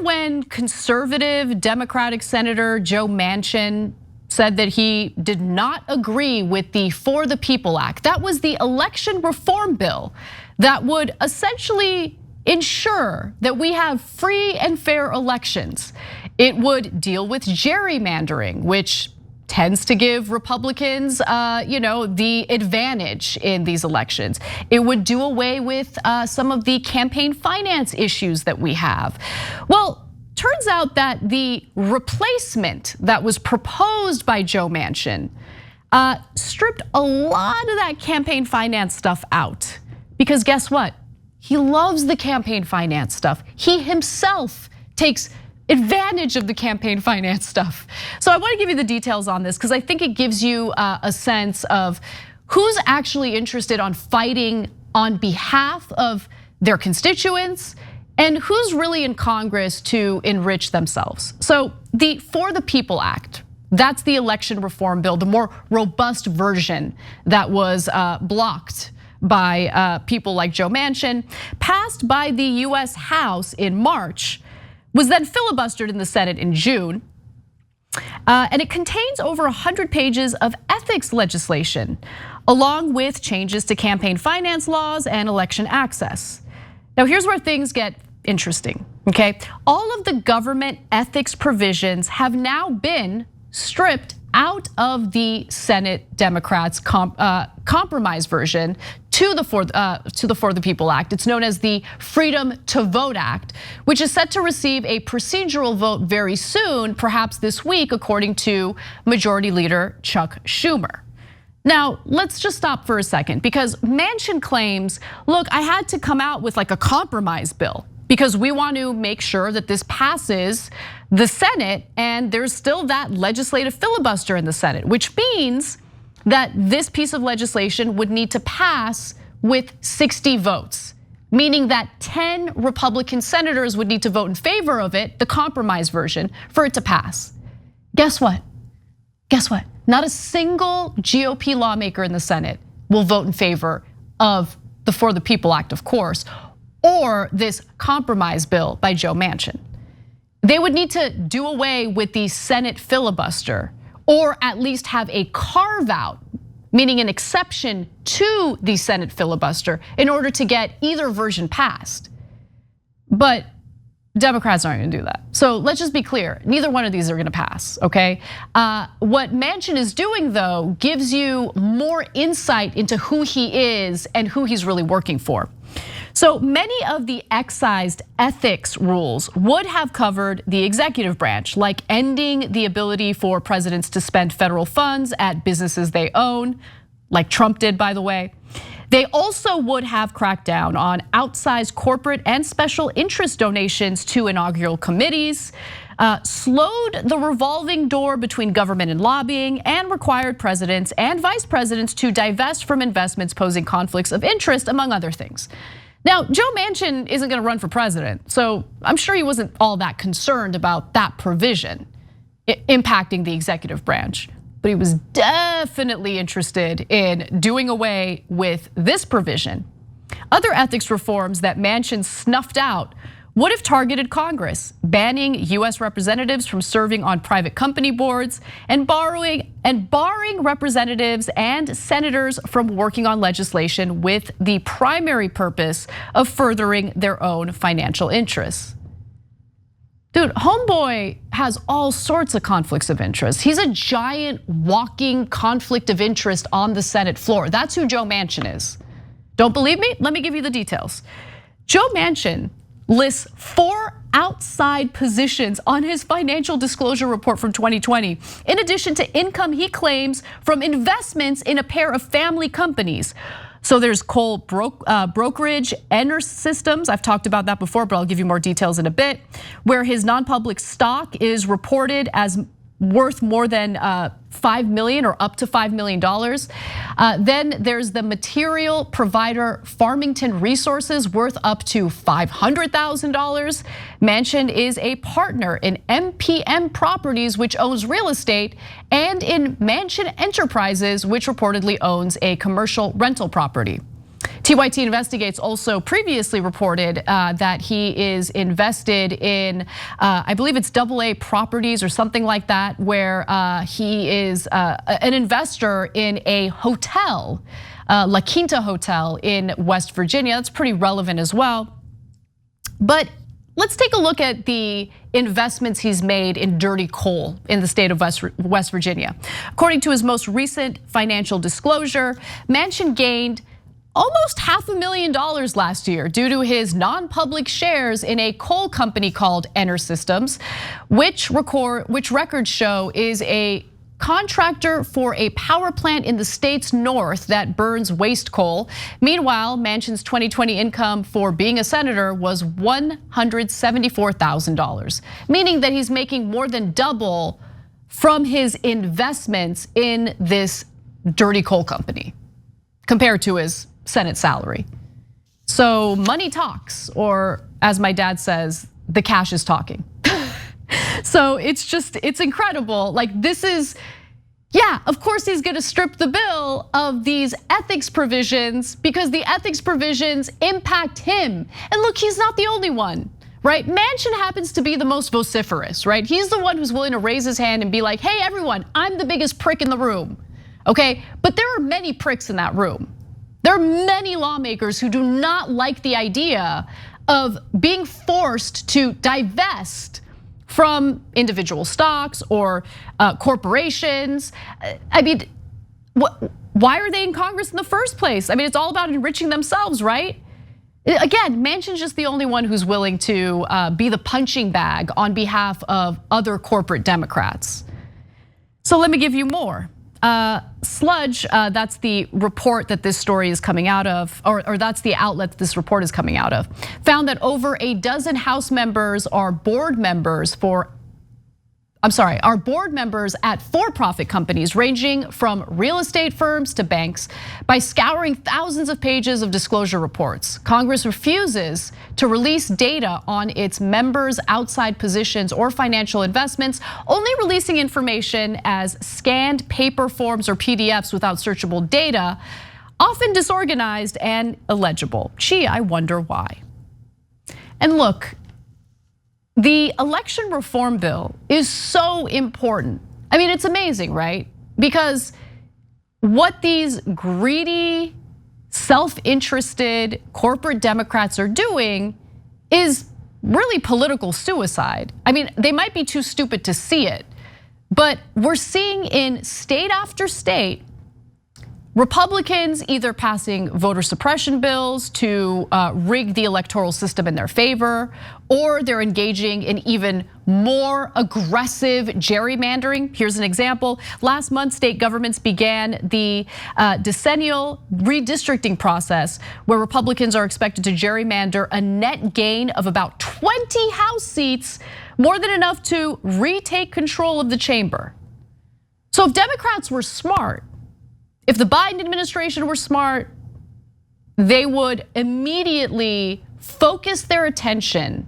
when conservative Democratic Senator Joe Manchin said that he did not agree with the For the People Act? That was the election reform bill that would essentially ensure that we have free and fair elections. It would deal with gerrymandering, which tends to give Republicans, the advantage in these elections. It would do away with some of the campaign finance issues that we have. Well, turns out that the replacement that was proposed by Joe Manchin stripped a lot of that campaign finance stuff out. Because guess what? He loves the campaign finance stuff. He himself takes advantage of the campaign finance stuff. So I want to give you the details on this because I think it gives you a sense of who's actually interested on fighting on behalf of their constituents and who's really in Congress to enrich themselves. So the For the People Act, that's the election reform bill, the more robust version that was blocked by people like Joe Manchin, passed by the US House in March, was then filibustered in the Senate in June. And it contains over 100 pages of ethics legislation, along with changes to campaign finance laws and election access. Now here's where things get interesting, okay? All of the government ethics provisions have now been stripped out of the Senate Democrats' compromise version to the For the People Act. It's known as the Freedom to Vote Act, which is set to receive a procedural vote very soon, perhaps this week, according to Majority Leader Chuck Schumer. Now, let's just stop for a second because Manchin claims, look, I had to come out with like a compromise bill because we want to make sure that this passes the Senate and there's still that legislative filibuster in the Senate, which means that this piece of legislation would need to pass with 60 votes, meaning that 10 Republican senators would need to vote in favor of it, the compromise version, for it to pass. Guess what? Guess what? Not a single GOP lawmaker in the Senate will vote in favor of the For the People Act, of course, or this compromise bill by Joe Manchin. They would need to do away with the Senate filibuster or at least have a carve out, meaning an exception to the Senate filibuster in order to get either version passed. But Democrats aren't gonna do that. So let's just be clear, neither one of these are gonna pass, okay? What Manchin is doing though gives you more insight into who he is and who he's really working for. So many of the excised ethics rules would have covered the executive branch, like ending the ability for presidents to spend federal funds at businesses they own, like Trump did, by the way. They also would have cracked down on outsized corporate and special interest donations to inaugural committees, slowed the revolving door between government and lobbying, and required presidents and vice presidents to divest from investments posing conflicts of interest, among other things. Now, Joe Manchin isn't gonna run for president, so I'm sure he wasn't all that concerned about that provision impacting the executive branch. But he was definitely interested in doing away with this provision. Other ethics reforms that Manchin snuffed out would have targeted Congress, banning US representatives from serving on private company boards and barring representatives and senators from working on legislation with the primary purpose of furthering their own financial interests. Dude, homeboy has all sorts of conflicts of interest. He's a giant walking conflict of interest on the Senate floor. That's who Joe Manchin is. Don't believe me? Let me give you the details. Joe Manchin lists 4 outside positions on his financial disclosure report from 2020, in addition to income he claims from investments in a pair of family companies. So there's coal brokerage, Ener Systems, I've talked about that before, but I'll give you more details in a bit, where his non-public stock is reported as worth more than 5 million or up to $5 million. Then there's the material provider Farmington Resources worth up to $500,000. Manchin is a partner in MPM Properties, which owns real estate, and in Manchin Enterprises, which reportedly owns a commercial rental property. TYT Investigates also previously reported that he is invested in, I believe it's AA Properties or something like that, where he is an investor in a hotel, La Quinta Hotel in West Virginia. That's pretty relevant as well. But let's take a look at the investments he's made in dirty coal in the state of West Virginia. According to his most recent financial disclosure, Manchin gained almost $500,000 last year due to his non-public shares in a coal company called EnerSystems, which records show is a contractor for a power plant in the state's north that burns waste coal. Meanwhile, Manchin's 2020 income for being a senator was $174,000, meaning that he's making more than double from his investments in this dirty coal company compared to his Senate salary. So money talks, or as my dad says, the cash is talking. So it's incredible. Like this is, yeah, of course he's gonna strip the bill of these ethics provisions because the ethics provisions impact him. And look, he's not the only one, right? Manchin happens to be the most vociferous, right? He's the one who's willing to raise his hand and be like, hey everyone, I'm the biggest prick in the room, okay? But there are many pricks in that room. There are many lawmakers who do not like the idea of being forced to divest from individual stocks or corporations. I mean, why are they in Congress in the first place? I mean, it's all about enriching themselves, right? Again, Manchin's just the only one who's willing to be the punching bag on behalf of other corporate Democrats. So let me give you more. Sludge, that's the report that this story is coming out of, or that's the outlet that this report is coming out of, found that over a dozen House members are board members at for-profit companies ranging from real estate firms to banks. By scouring thousands of pages of disclosure reports, Congress refuses to release data on its members' outside positions or financial investments, only releasing information as scanned paper forms or PDFs without searchable data, often disorganized and illegible. Gee, I wonder why. And look, the election reform bill is so important. I mean, it's amazing, right? Because what these greedy, self-interested corporate Democrats are doing is really political suicide. I mean, they might be too stupid to see it, but we're seeing in state after state, Republicans either passing voter suppression bills to rig the electoral system in their favor, or they're engaging in even more aggressive gerrymandering. Here's an example. Last month, state governments began the decennial redistricting process where Republicans are expected to gerrymander a net gain of about 20 House seats, more than enough to retake control of the chamber. So if Democrats were smart, if the Biden administration were smart, they would immediately focus their attention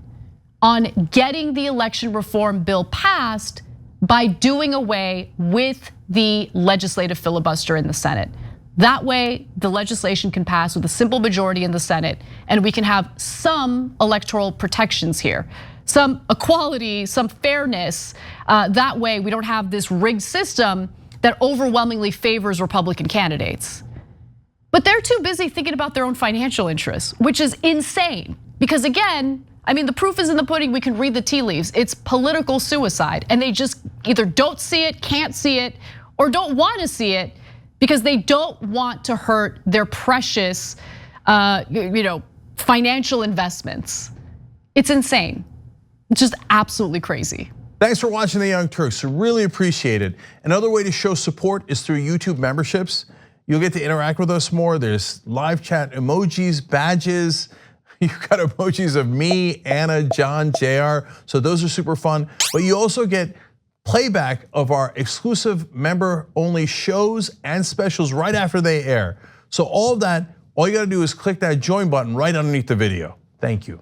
on getting the election reform bill passed by doing away with the legislative filibuster in the Senate. That way, the legislation can pass with a simple majority in the Senate, and we can have some electoral protections here, some equality, some fairness. That way, we don't have this rigged system that overwhelmingly favors Republican candidates. But they're too busy thinking about their own financial interests, which is insane. Because again, I mean, the proof is in the pudding, we can read the tea leaves. It's political suicide, and they just either don't see it, can't see it, or don't want to see it because they don't want to hurt their precious financial investments. It's insane. It's just absolutely crazy. Thanks for watching The Young Turks, really appreciate it. Another way to show support is through YouTube memberships. You'll get to interact with us more. There's live chat emojis, badges. You've got emojis of me, Anna, John, JR. So those are super fun. But you also get playback of our exclusive member-only shows and specials right after they air. So all of that, all you gotta do is click that join button right underneath the video. Thank you.